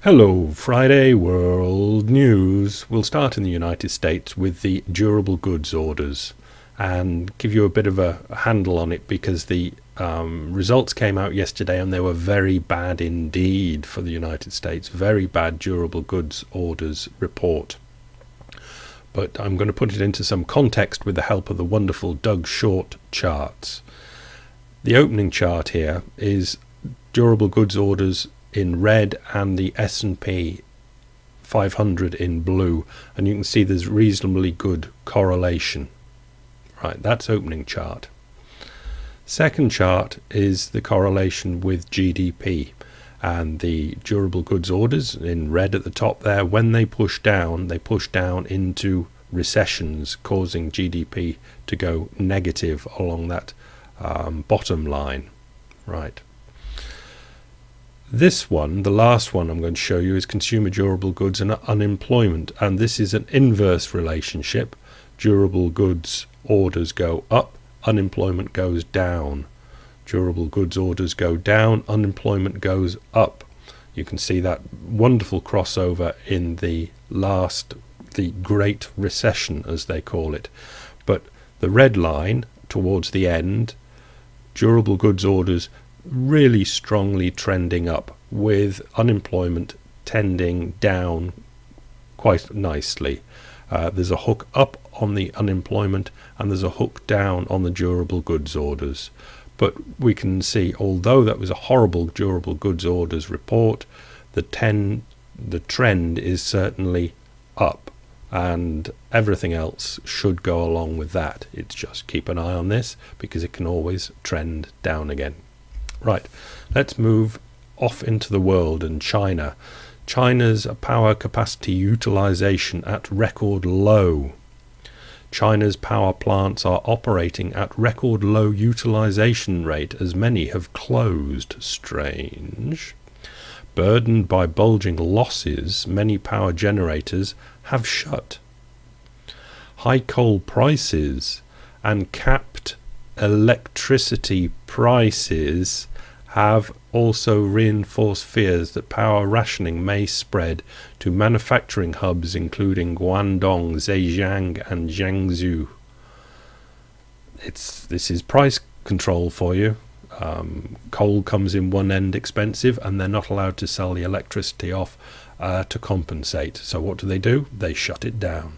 Hello, Friday World News. We'll start in the United States with the durable goods orders and give you a bit of a handle on it because the results came out yesterday and they were very bad indeed for the United States. Very bad durable goods orders report. But I'm going to put it into some context with the help of the wonderful Doug Short charts. The opening chart here is durable goods orders in red and the S&P 500 in blue, and you can see there's reasonably good correlation. Right, that's opening chart. Second chart is the correlation with GDP, and the durable goods orders in red at the top there, when they push down into recessions, causing GDP to go negative along that bottom line. Right. This one, the last one I'm going to show you, is consumer durable goods and unemployment, and this is an inverse relationship. Durable goods orders go up, unemployment goes down. Durable goods orders go down, unemployment goes up. You can see that wonderful crossover in the Great Recession, as they call it. But the red line towards the end, durable goods orders really strongly trending up, with unemployment tending down quite nicely. There's a hook up on the unemployment and there's a hook down on the durable goods orders. But we can see, although that was a horrible durable goods orders report, the trend is certainly up, and everything else should go along with that. It's just keep an eye on this because it can always trend down again. Right, let's move off into the world and China. China's power capacity utilization at record low. China's power plants are operating at record low utilization rate as many have closed. Strange. Burdened by bulging losses, many power generators have shut. High coal prices and capped electricity prices have also reinforced fears that power rationing may spread to manufacturing hubs including Guangdong, Zhejiang and Jiangsu. This is price control for you. Coal comes in one end expensive and they're not allowed to sell the electricity off to compensate. So what do? They shut it down.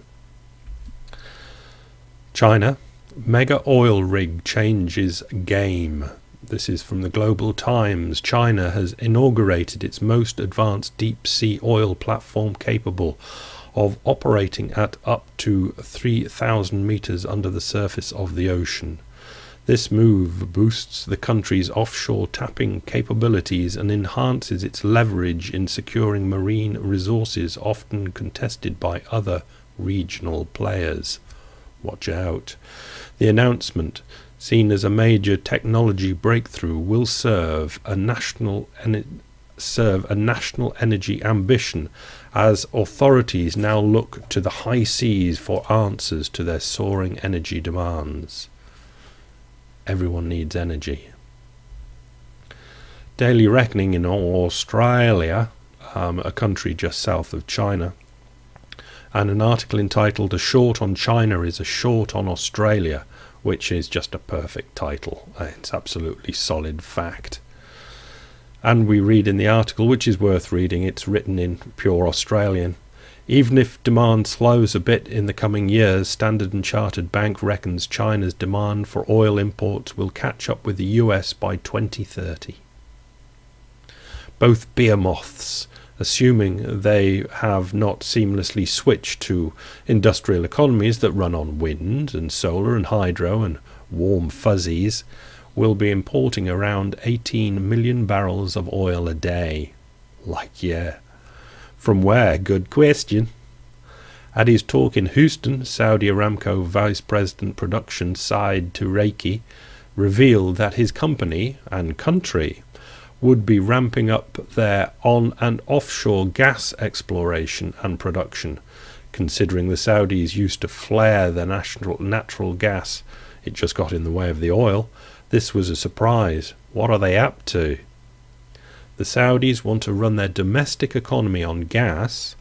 China. Mega oil rig changes game. This is from the Global Times. China has inaugurated its most advanced deep-sea oil platform capable of operating at up to 3,000 meters under the surface of the ocean. This move boosts the country's offshore tapping capabilities and enhances its leverage in securing marine resources often contested by other regional players. Watch out. The announcement, seen as a major technology breakthrough, will serve a national energy ambition as authorities now look to the high seas for answers to their soaring energy demands. Everyone needs energy. Daily Reckoning in Australia, a country just south of China, and an article entitled "A Short on China is a Short on Australia," which is just a perfect title. It's absolutely solid fact. And we read in the article, which is worth reading, it's written in pure Australian. Even if demand slows a bit in the coming years, Standard & Chartered Bank reckons China's demand for oil imports will catch up with the US by 2030. Both behemoths, assuming they have not seamlessly switched to industrial economies that run on wind and solar and hydro and warm fuzzies, will be importing around 18 million barrels of oil a day. Yeah. From where? Good question. At his talk in Houston, Saudi Aramco Vice President Production Said Tureki revealed that his company and country would be ramping up their on- and offshore gas exploration and production. Considering the Saudis used to flare their natural gas, it just got in the way of the oil. This was a surprise. What are they up to? The Saudis want to run their domestic economy on gas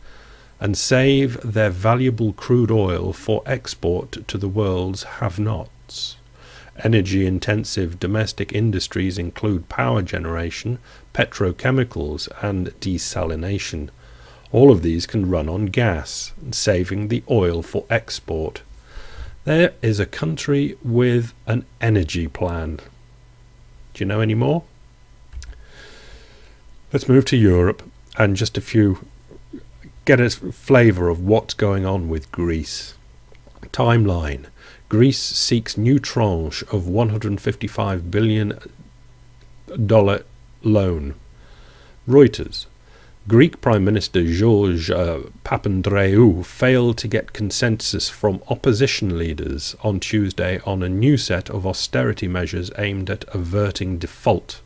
and save their valuable crude oil for export to the world's have-nots. Energy-intensive domestic industries include power generation, petrochemicals and desalination. All of these can run on gas, saving the oil for export. There is a country with an energy plan. Do you know any more? Let's move to Europe and just get a flavour of what's going on with Greece. Timeline. Greece seeks new tranche of $155 billion loan. Reuters. Greek Prime Minister George Papandreou failed to get consensus from opposition leaders on Tuesday on a new set of austerity measures aimed at averting default.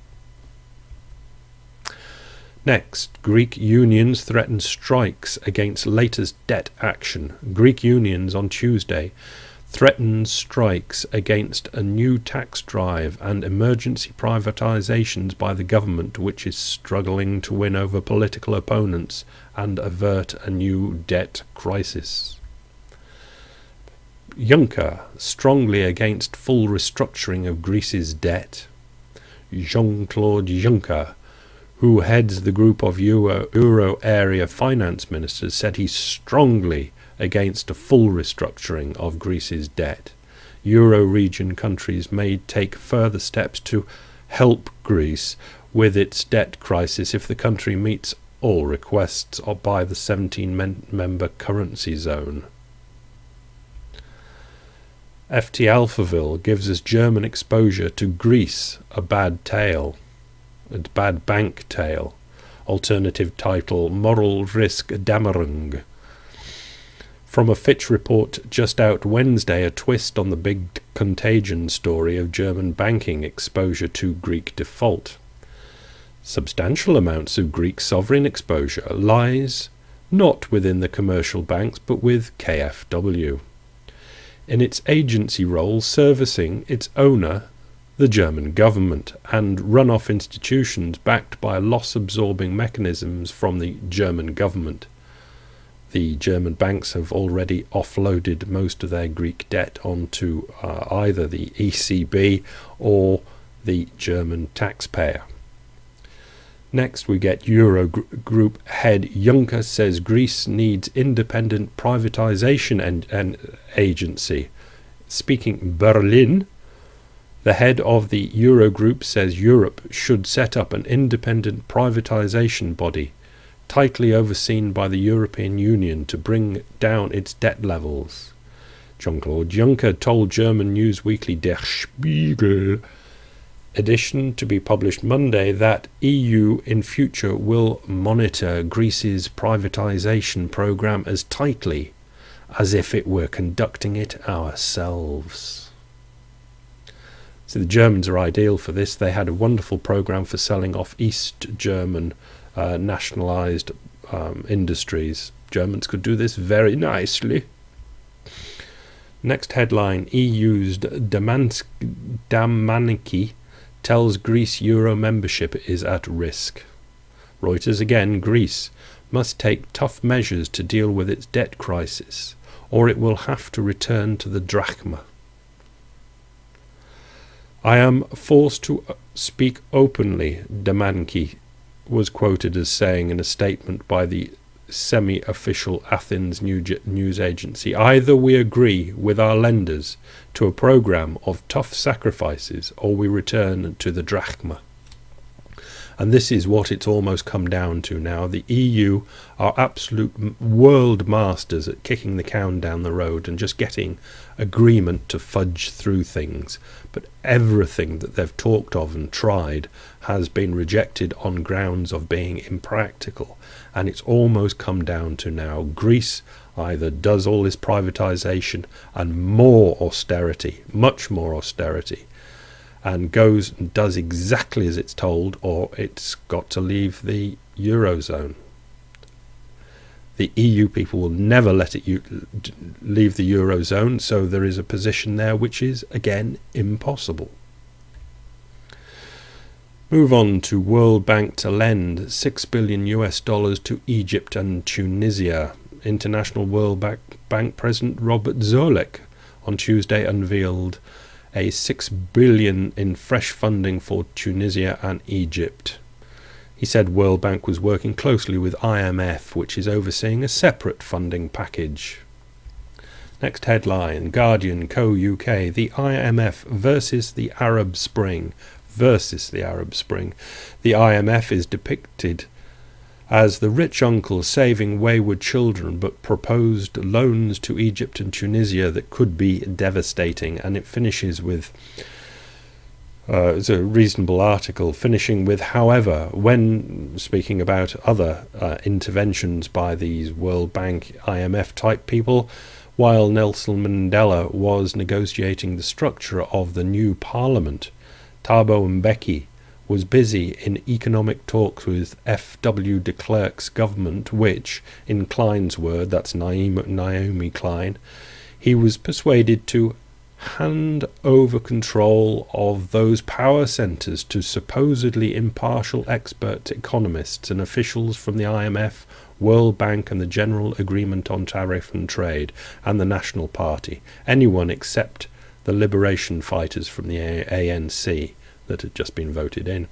Next, Greek unions threaten strikes against latest debt action. Greek unions on Tuesday threatened strikes against a new tax drive and emergency privatizations by the government, which is struggling to win over political opponents and avert a new debt crisis. Juncker strongly against full restructuring of Greece's debt. Jean-Claude Juncker, who heads the group of Euro area finance ministers, said he's strongly against a full restructuring of Greece's debt. Euro region countries may take further steps to help Greece with its debt crisis if the country meets all requests by the 17-member currency zone. FT Alphaville gives us German exposure to Greece, a bad tale. A bad bank tale. Alternative title, Moral Risk Dämmerung. From a Fitch report just out Wednesday, a twist on the big contagion story of German banking exposure to Greek default. Substantial amounts of Greek sovereign exposure lies not within the commercial banks but with KfW, in its agency role servicing its owner, the German government, and run-off institutions backed by loss-absorbing mechanisms from the German government. The German banks have already offloaded most of their Greek debt onto either the ECB or the German taxpayer. Next we get Eurogroup head Juncker says Greece needs independent privatization and agency. Speaking Berlin, the head of the Eurogroup says Europe should set up an independent privatization body, tightly overseen by the European Union to bring down its debt levels. Jean-Claude Juncker told German news weekly Der Spiegel edition to be published Monday that EU in future will monitor Greece's privatization program as tightly as if it were conducting it ourselves. So the Germans are ideal for this. They had a wonderful program for selling off East German nationalized industries. Germans could do this very nicely. Next headline, EU's Damanaki tells Greece Euro membership is at risk. Reuters again, Greece must take tough measures to deal with its debt crisis, or it will have to return to the drachma. I am forced to speak openly, Damanaki was quoted as saying in a statement by the semi-official Athens news agency. Either we agree with our lenders to a program of tough sacrifices or we return to the drachma. And this is what it's almost come down to now. The EU are absolute world masters at kicking the can down the road and just getting agreement to fudge through things. But everything that they've talked of and tried has been rejected on grounds of being impractical. And it's almost come down to now Greece either does all this privatization and more austerity, much more austerity, and goes and does exactly as it's told, or it's got to leave the Eurozone. The EU people will never let it leave the Eurozone, so there is a position there which is, again, impossible. Move on to World Bank to lend $6 billion to Egypt and Tunisia. International World Bank President Robert Zoellick on Tuesday unveiled a $6 billion in fresh funding for Tunisia and Egypt. He said World Bank was working closely with IMF, which is overseeing a separate funding package. Next headline, Guardian Co-UK, the IMF versus the Arab Spring. The IMF is depicted as the rich uncle saving wayward children, but proposed loans to Egypt and Tunisia that could be devastating. And it finishes with, it's a reasonable article, finishing with, however, when speaking about other interventions by these World Bank, IMF type people, while Nelson Mandela was negotiating the structure of the new parliament, Thabo Mbeki was busy in economic talks with F.W. de Klerk's government, which, in Klein's word, that's Naomi Klein, he was persuaded to hand over control of those power centres to supposedly impartial expert economists and officials from the IMF, World Bank and the General Agreement on Tariff and Trade, and the National Party, anyone except the liberation fighters from the ANC that had just been voted in.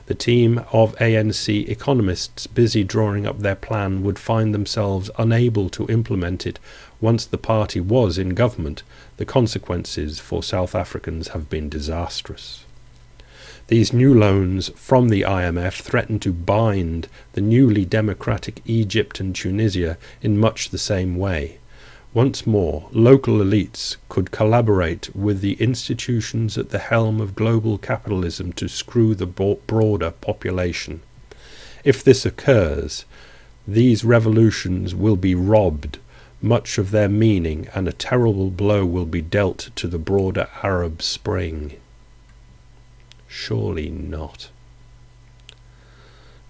The team of ANC economists busy drawing up their plan would find themselves unable to implement it once the party was in government. The consequences for South Africans have been disastrous. These new loans from the IMF threaten to bind the newly democratic Egypt and Tunisia in much the same way. Once more, local elites could collaborate with the institutions at the helm of global capitalism to screw the broader population. If this occurs, these revolutions will be robbed much of their meaning, and a terrible blow will be dealt to the broader Arab Spring. Surely not.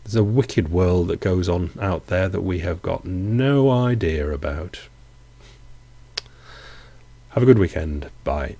There's a wicked world that goes on out there that we have got no idea about. Have a good weekend. Bye.